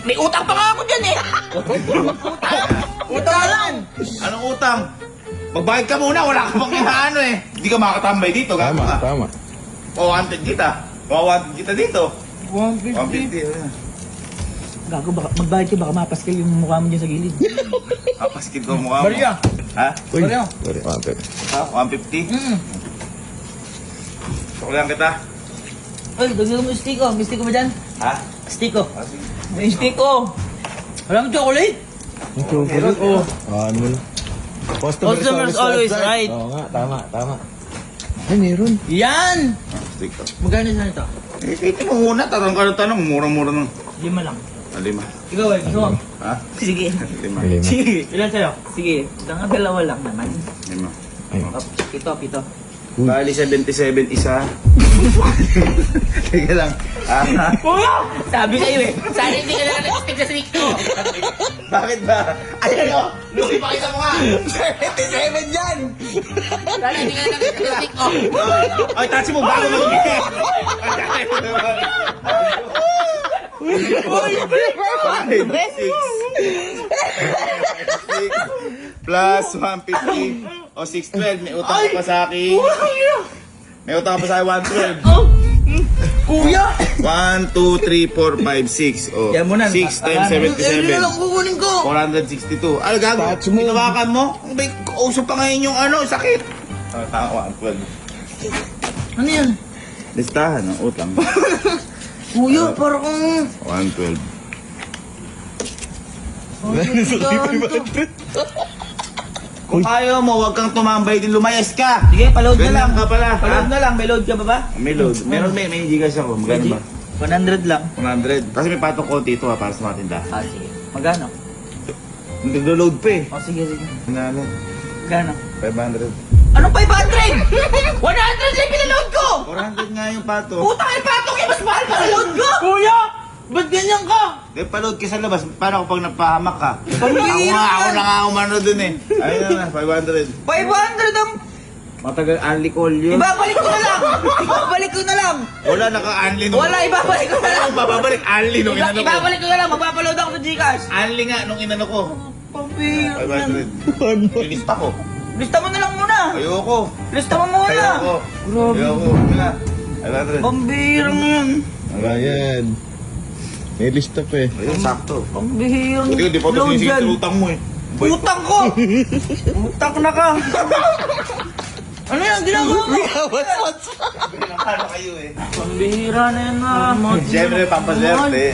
May utang pa nga ako dyan eh. Utang lang. Anong utang? Magbayad ka muna, wala ka pang inaano eh. Hindi ka makakatambay dito, gago Tama, ka. tama. O, 100 kita. Wawanted kita dito. 150. 150. Gago, baka magbayad ka, baka mapaskil yung mukha mo dyan sa gilid. Kapaskid ko ang mukha mo. Maria. Ha? Uy, Sorry, oh. sorry. Okay. Ha? 150? Suklihan kita. Ay, dagdagan mo yung stick ko. May stick ko ba dyan? Ha? Stick ko. Ah, sige. May stick ko. Wala mo chocolate? Ang chocolate. Oh. Ano mo lang. Customers always right. Oo nga, tama, tama. Ay, meron. Yan! Stick ko. Magkano na ito? Eh, ito mo muna. Tanong ka ng tanong. Mura-mura ng 5 lang. 5. Ikaw eh, gusto mo? Ha? Sige. 5. Lima. Sige. Ilan sa'yo? Sige. Tanga dalawa lang naman. 5. Ay. Oh, pito. Uy. Bali 77 isa. Teka lang. Ah, Kuya! Sabi sa'yo eh. Sana hindi ka lang nag-stick sa stick ko. bakit ba? Ayan o! Luki pa kita mo nga! 77 yan! Sana hindi ka lang nag-stick sa stick ko. Ay, touch mo bago mo lumiki! Five, 6 plus 150 o 612. May utang ka pa sa akin. May utang ka pa sa akin 112. Oh! Kuya! 1, 2, 3, 4, 5, 6. Oh, Yan mo na. 6 times Ano na lang 77. kukunin ko? 462. Ano gago? Touch mo. Tinawakan mo? May uso pa ngayon yung ano, sakit. Tama, 112. Ano yan? Listahan ng utang. Kuya, parang... 112. Kung ayaw mo, huwag kang tumambay din, lumayas ka. Sige, paload na Ganyan lang. ka pala. Paload Ha? na lang. May load ka ba ba? May load. Meron may gigas ako. Magkano ba? 100 lang. 100. Kasi may patong konti ito ha, para sa mga tindahan. Ah, sige. Magkano? Naglo-load pa eh. Oh, sige. Nanalo. Magkano? 500. Anong 500? 100 lang pinaload ko! 400 nga yung pato. Putang yung patong yung mas mahal pa load ko! Kuya! Ba't ganyan ka? Di, paload ka sa labas. Paano kapag napahamak ka? Pambihira Ako yan. na nga umano dun eh. Ayun na, 500. 500 ang... Matagal unli call yun. Ibabalik ko na lang! Ibabalik ko na lang! Wala naka-unli nung... Wala, ibabalik ko na lang! Ano babalik? Unli nung inano ko. Ibabalik ko na lang! Magpapaload ako sa Gcash! Unli nga nung inano ko. Pambihira yan. 500. Nilista ko. Lista mo na lang muna! Ayoko. Lista mo muna! Ayoko. Grabe. Ayoko. Ano na? 500. Pambihira yan! Ayan. May lista pa eh. Ayun, sakto. Pambihira Buti ko, di pa ito load sinisita yan. utang mo eh. Utang ko! Utang na ka! Ano yan? Ginagawa mo? Ano kayo eh. Pambihira na yan na. Siyempre, pampaswerte.